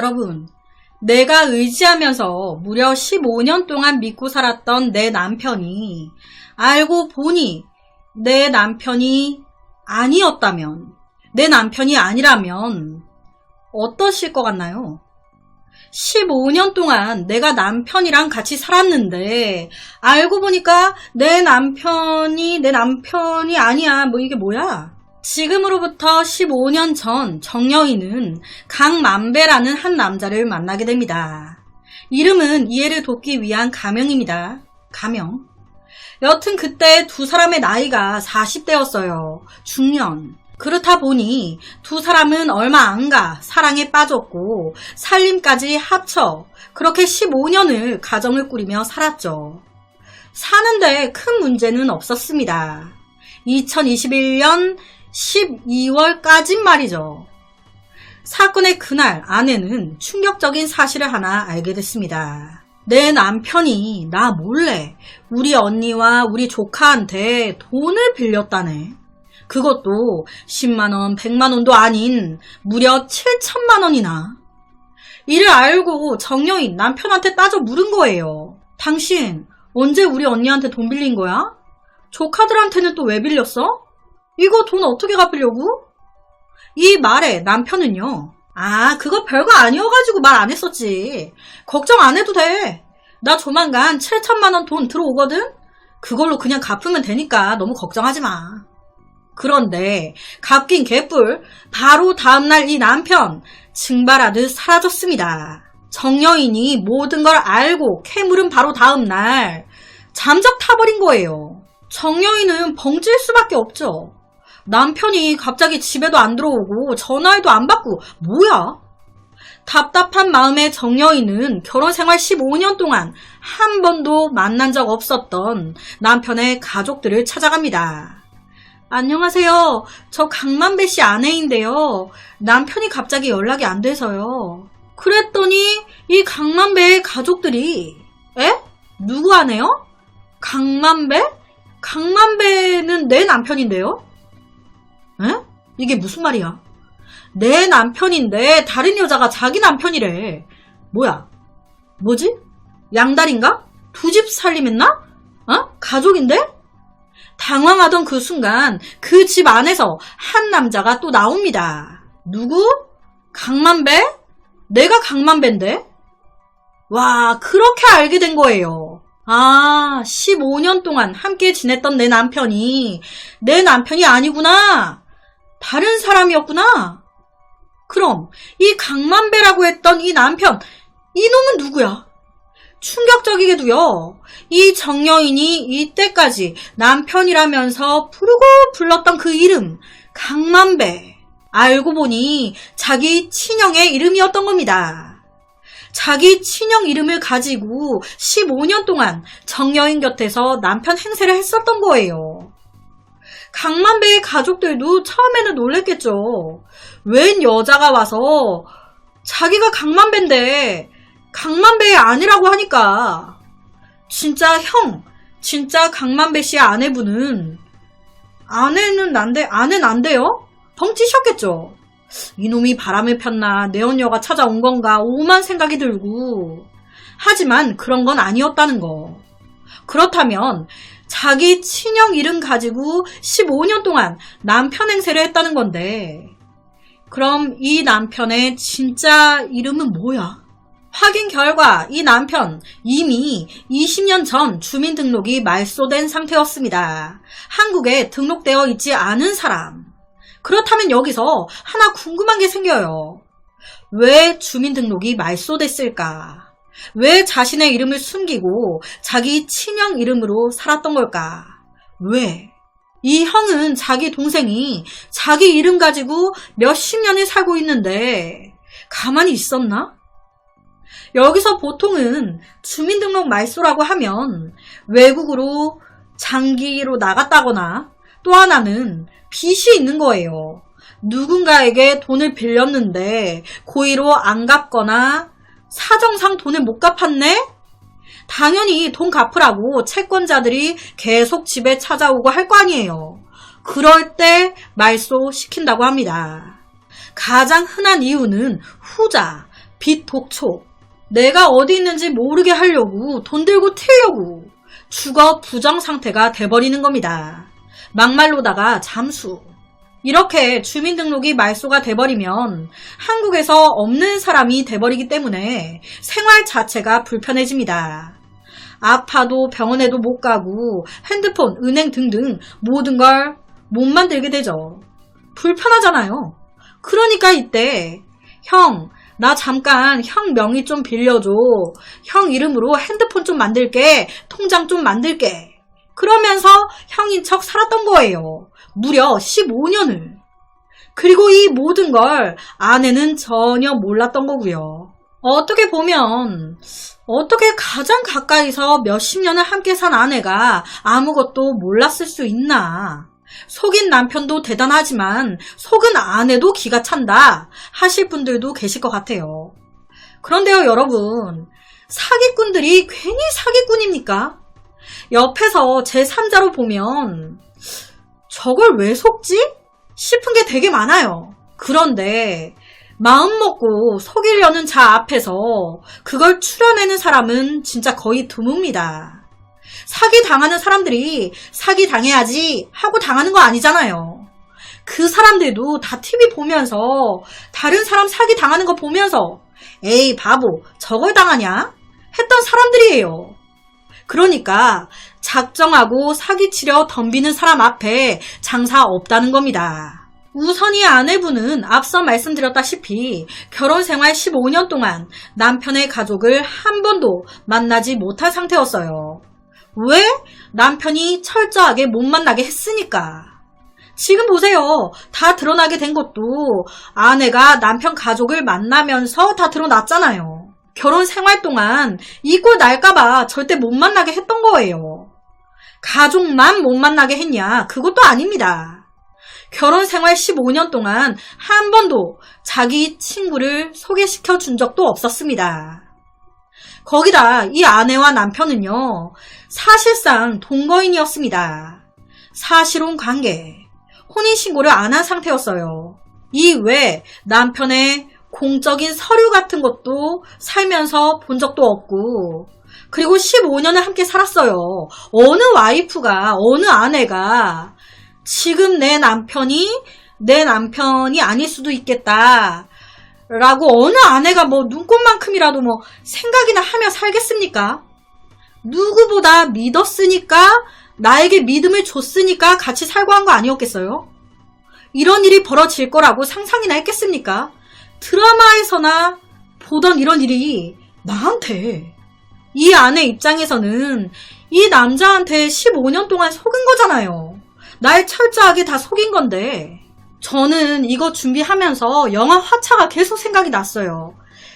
여러분, 내가 의지하면서 무려 15년 동안 믿고 살았던 내 남편이 알고 보니 내 남편이 아니었다면, 내 남편이 아니라면 어떠실 것 같나요? 15년 동안 내가 남편이랑 같이 살았는데 알고 보니까 내 남편이 아니야. 뭐 이게 뭐야? 지금으로부터 15년 전 정여인은 강만배라는 한 남자를 만나게 됩니다. 이름은 이해를 돕기 위한 가명입니다. 가명. 여튼 그때 두 사람의 나이가 40대였어요. 중년. 그렇다 보니 두 사람은 얼마 안 가 사랑에 빠졌고 살림까지 합쳐 그렇게 15년을 가정을 꾸리며 살았죠. 사는데 큰 문제는 없었습니다. 2021년 12월까진 말이죠. 사건의 그날 아내는 충격적인 사실을 하나 알게 됐습니다. 내 남편이 나 몰래 우리 언니와 우리 조카한테 돈을 빌렸다네. 그것도 10만원, 100만원도 아닌 무려 7천만원이나. 이를 알고 정여인 남편한테 따져 물은 거예요. 당신 언제 우리 언니한테 돈 빌린 거야? 조카들한테는 또 왜 빌렸어? 이거 돈 어떻게 갚으려고? 이 말에 남편은요. 아, 그거 별거 아니어가지고 말 안 했었지. 걱정 안 해도 돼. 나 조만간 7천만원 돈 들어오거든? 그걸로 그냥 갚으면 되니까 너무 걱정하지 마. 그런데 갚긴 개뿔 바로 다음날 이 남편 증발하듯 사라졌습니다. 정여인이 모든 걸 알고 캐물은 바로 다음날 잠적 타버린 거예요. 정여인은 벙찔 수밖에 없죠. 남편이 갑자기 집에도 안 들어오고 전화해도 안 받고 뭐야? 답답한 마음에 정여인은 결혼생활 15년 동안 한 번도 만난 적 없었던 남편의 가족들을 찾아갑니다. 안녕하세요. 저 강만배 씨 아내인데요. 남편이 갑자기 연락이 안 돼서요. 그랬더니 이 강만배의 가족들이 에? 누구 아내요? 강만배? 강만배는 내 남편인데요? 에? 이게 무슨 말이야? 내 남편인데 다른 여자가 자기 남편이래. 뭐야? 뭐지? 양다리인가? 두 집 살림했나? 가족인데? 당황하던 그 순간 그 집 안에서 한 남자가 또 나옵니다. 누구? 강만배? 내가 강만배인데? 와, 그렇게 알게 된 거예요. 아, 15년 동안 함께 지냈던 내 남편이 아니구나. 다른 사람이었구나. 그럼 이 강만배라고 했던 이 남편, 이놈은 누구야? 충격적이게도요. 이 정여인이 이때까지 남편이라면서 부르고 불렀던 그 이름, 강만배. 알고 보니 자기 친형의 이름이었던 겁니다. 자기 친형 이름을 가지고 15년 동안 정여인 곁에서 남편 행세를 했었던 거예요. 강만배의 가족들도 처음에는 놀랬겠죠. 웬 여자가 와서 자기가 강만배인데 강만배의 아내라고 하니까 진짜 강만배 씨의 아내분은 아내는 난데요? 벙찌셨겠죠. 이놈이 바람을 폈나 내 언녀가 찾아온 건가 오만 생각이 들고 하지만 그런 건 아니었다는 거. 그렇다면 자기 친형 이름 가지고 15년 동안 남편 행세를 했다는 건데 그럼 이 남편의 진짜 이름은 뭐야? 확인 결과 이 남편 이미 20년 전 주민등록이 말소된 상태였습니다. 한국에 등록되어 있지 않은 사람. 그렇다면 여기서 하나 궁금한 게 생겨요. 왜 주민등록이 말소됐을까? 왜 자신의 이름을 숨기고 자기 친형 이름으로 살았던 걸까? 왜? 이 형은 자기 동생이 자기 이름 가지고 몇십 년을 살고 있는데 가만히 있었나? 여기서 보통은 주민등록 말소라고 하면 외국으로 장기로 나갔다거나 또 하나는 빚이 있는 거예요. 누군가에게 돈을 빌렸는데 고의로 안 갚거나 사정상 돈을 못 갚았네? 당연히 돈 갚으라고 채권자들이 계속 집에 찾아오고 할 거 아니에요. 그럴 때 말소시킨다고 합니다. 가장 흔한 이유는 후자, 빚 독촉, 내가 어디 있는지 모르게 하려고 돈 들고 튀려고 주거 부정 상태가 돼버리는 겁니다. 막말로다가 잠수. 이렇게 주민등록이 말소가 돼버리면 한국에서 없는 사람이 돼버리기 때문에 생활 자체가 불편해집니다. 아파도 병원에도 못 가고 핸드폰, 은행 등등 모든 걸 못 만들게 되죠. 불편하잖아요. 그러니까 이때 형, 나 잠깐 형 명의 좀 빌려줘. 형 이름으로 핸드폰 좀 만들게. 통장 좀 만들게. 그러면서 형인 척 살았던 거예요. 무려 15년을. 그리고 이 모든 걸 아내는 전혀 몰랐던 거고요. 어떻게 보면 어떻게 가장 가까이서 몇십 년을 함께 산 아내가 아무것도 몰랐을 수 있나. 속인 남편도 대단하지만 속은 아내도 기가 찬다 하실 분들도 계실 것 같아요. 그런데요 여러분, 사기꾼들이 괜히 사기꾼입니까? 옆에서 제3자로 보면 저걸 왜 속지? 싶은 게 되게 많아요. 그런데 마음 먹고 속이려는 자 앞에서 그걸 추려내는 사람은 진짜 거의 드뭅니다. 사기 당하는 사람들이 사기 당해야지 하고 당하는 거 아니잖아요. 그 사람들도 다 TV 보면서 다른 사람 사기 당하는 거 보면서 에이 바보 저걸 당하냐? 했던 사람들이에요. 그러니까 작정하고 사기치려 덤비는 사람 앞에 장사 없다는 겁니다. 우선 이 아내분은 앞서 말씀드렸다시피 결혼생활 15년 동안 남편의 가족을 한 번도 만나지 못한 상태였어요. 왜? 남편이 철저하게 못 만나게 했으니까. 지금 보세요. 다 드러나게 된 것도 아내가 남편 가족을 만나면서 다 드러났잖아요. 결혼 생활 동안 이 꼴 날까봐 절대 못 만나게 했던 거예요. 가족만 못 만나게 했냐? 그것도 아닙니다. 결혼 생활 15년 동안 한 번도 자기 친구를 소개시켜 준 적도 없었습니다. 거기다 이 아내와 남편은요, 사실상 동거인이었습니다. 사실혼 관계, 혼인신고를 안 한 상태였어요. 이 외에 남편의 공적인 서류 같은 것도 살면서 본 적도 없고, 그리고 15년을 함께 살았어요. 어느 와이프가, 어느 아내가 지금 내 남편이 아닐 수도 있겠다 라고 어느 아내가 뭐 눈꽃만큼이라도 뭐 생각이나 하며 살겠습니까? 누구보다 믿었으니까, 나에게 믿음을 줬으니까 같이 살고 한 거 아니었겠어요? 이런 일이 벌어질 거라고 상상이나 했겠습니까? 드라마에서나 보던 이런 일이 나한테. 이 아내 입장에서는 이 남자한테 15년 동안 속은 거잖아요. 날 철저하게 다 속인 건데. 저는 이거 준비하면서 영화 화차가 계속 생각이 났어요.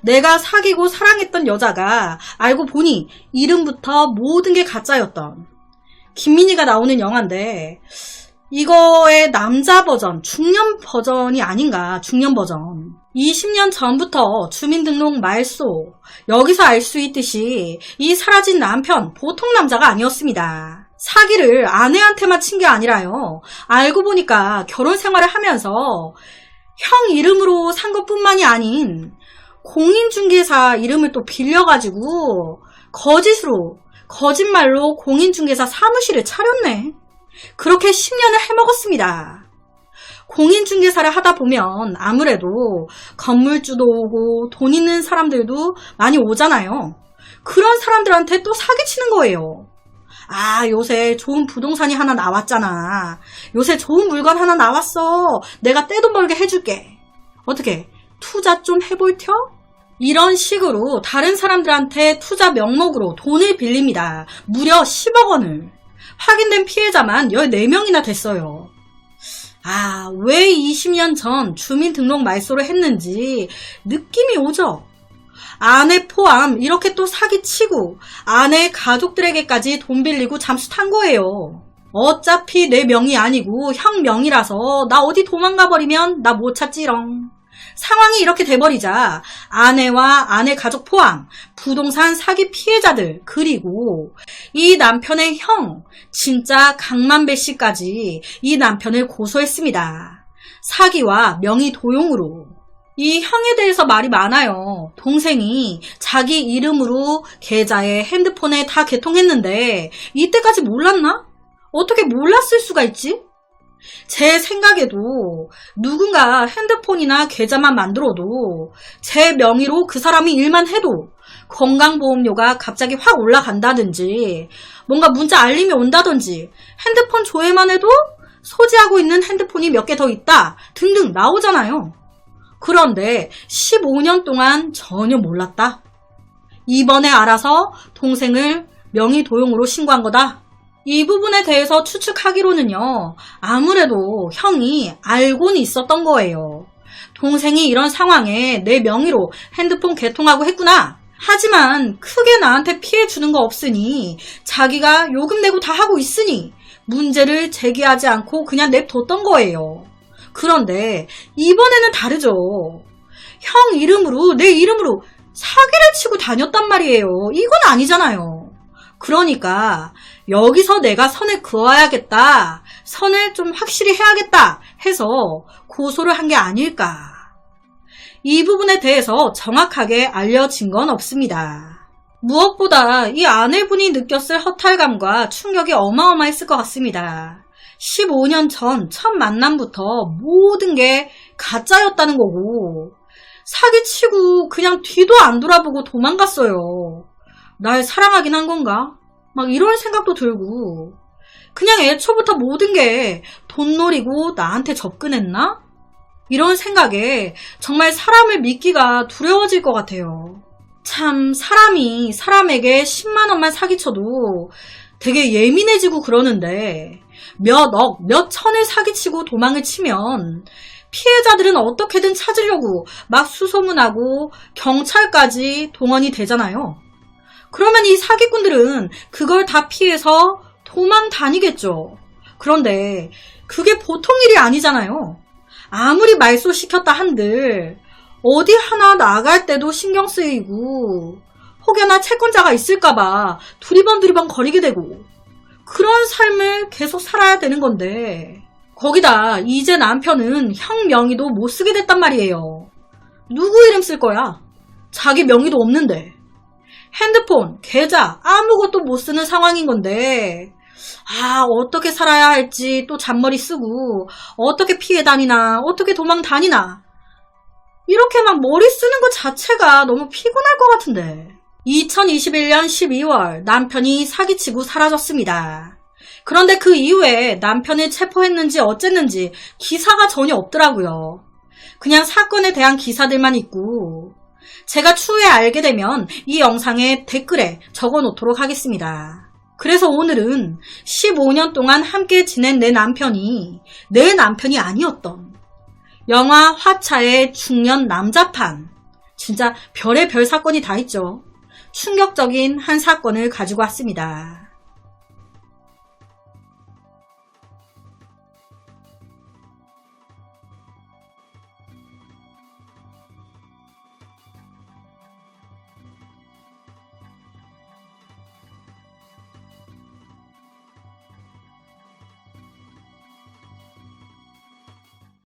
내가 사귀고 사랑했던 여자가 알고 보니 이름부터 모든 게 가짜였던 김민희가 나오는 영화인데, 이거의 남자 버전, 중년 버전이 아닌가. 중년 버전. 20년 전부터 주민등록 말소, 여기서 알 수 있듯이 이 사라진 남편 보통 남자가 아니었습니다. 사기를 아내한테만 친 게 아니라요. 알고 보니까 결혼 생활을 하면서 형 이름으로 산 것뿐만이 아닌 공인중개사 이름을 또 빌려가지고 거짓말로 공인중개사 사무실을 차렸네. 그렇게 10년을 해먹었습니다. 공인중개사를 하다 보면 아무래도 건물주도 오고 돈 있는 사람들도 많이 오잖아요. 그런 사람들한테 또 사기치는 거예요. 아, 요새 좋은 부동산이 하나 나왔잖아. 요새 좋은 물건 하나 나왔어. 내가 떼돈 벌게 해줄게. 어떻게 투자 좀 해볼 텨? 이런 식으로 다른 사람들한테 투자 명목으로 돈을 빌립니다. 무려 10억 원을. 확인된 피해자만 14명이나 됐어요. 아, 왜 20년 전 주민등록 말소를 했는지 느낌이 오죠? 아내 포함 이렇게 또 사기치고 아내 가족들에게까지 돈 빌리고 잠수 탄 거예요. 어차피 내 명이 아니고 형 명이라서 나 어디 도망가 버리면 나 못 찾지롱. 상황이 이렇게 돼버리자 아내와 아내 가족 포함 부동산 사기 피해자들, 그리고 이 남편의 형 진짜 강만배 씨까지 이 남편을 고소했습니다. 사기와 명의 도용으로. 이 형에 대해서 말이 많아요. 동생이 자기 이름으로 계좌에 핸드폰에 다 개통했는데 이때까지 몰랐나? 어떻게 몰랐을 수가 있지? 제 생각에도 누군가 핸드폰이나 계좌만 만들어도 제 명의로 그 사람이 일만 해도 건강보험료가 갑자기 확 올라간다든지 뭔가 문자 알림이 온다든지 핸드폰 조회만 해도 소지하고 있는 핸드폰이 몇 개 더 있다 등등 나오잖아요. 그런데 15년 동안 전혀 몰랐다. 이번에 알아서 동생을 명의 도용으로 신고한 거다. 이 부분에 대해서 추측하기로는요. 아무래도 형이 알고는 있었던 거예요. 동생이 이런 상황에 내 명의로 핸드폰 개통하고 했구나. 하지만 크게 나한테 피해 주는 거 없으니 자기가 요금 내고 다 하고 있으니 문제를 제기하지 않고 그냥 냅뒀던 거예요. 그런데 이번에는 다르죠. 형 이름으로 내 이름으로 사기를 치고 다녔단 말이에요. 이건 아니잖아요. 그러니까 여기서 내가 선을 그어야겠다. 선을 좀 확실히 해야겠다 해서 고소를 한 게 아닐까. 이 부분에 대해서 정확하게 알려진 건 없습니다. 무엇보다 이 아내분이 느꼈을 허탈감과 충격이 어마어마했을 것 같습니다. 15년 전 첫 만남부터 모든 게 가짜였다는 거고 사기치고 그냥 뒤도 안 돌아보고 도망갔어요. 날 사랑하긴 한 건가? 막 이런 생각도 들고 그냥 애초부터 모든 게 돈놀이고 나한테 접근했나? 이런 생각에 정말 사람을 믿기가 두려워질 것 같아요. 참 사람이 사람에게 10만 원만 사기쳐도 되게 예민해지고 그러는데 몇 억, 몇 천을 사기치고 도망을 치면 피해자들은 어떻게든 찾으려고 막 수소문하고 경찰까지 동원이 되잖아요. 그러면 이 사기꾼들은 그걸 다 피해서 도망 다니겠죠. 그런데 그게 보통 일이 아니잖아요. 아무리 말소시켰다 한들 어디 하나 나갈 때도 신경 쓰이고 혹여나 채권자가 있을까봐 두리번 거리게 되고 그런 삶을 계속 살아야 되는 건데 거기다 이제 남편은 형 명의도 못 쓰게 됐단 말이에요. 누구 이름 쓸 거야? 자기 명의도 없는데 핸드폰, 계좌 아무것도 못 쓰는 상황인 건데 어떻게 살아야 할지 또 잔머리 쓰고 어떻게 피해 다니나 어떻게 도망 다니나 이렇게 막 머리 쓰는 것 자체가 너무 피곤할 것 같은데 2021년 12월 남편이 사기치고 사라졌습니다. 그런데 그 이후에 남편을 체포했는지 어쨌는지 기사가 전혀 없더라고요. 그냥 사건에 대한 기사들만 있고 제가 추후에 알게 되면 이 영상에 댓글에 적어 놓도록 하겠습니다. 그래서 오늘은 15년 동안 함께 지낸 내 남편이 내 남편이 아니었던 영화 화차의 중년 남자판 진짜 별의 별 사건이 다 있죠. 충격적인 한 사건을 가지고 왔습니다.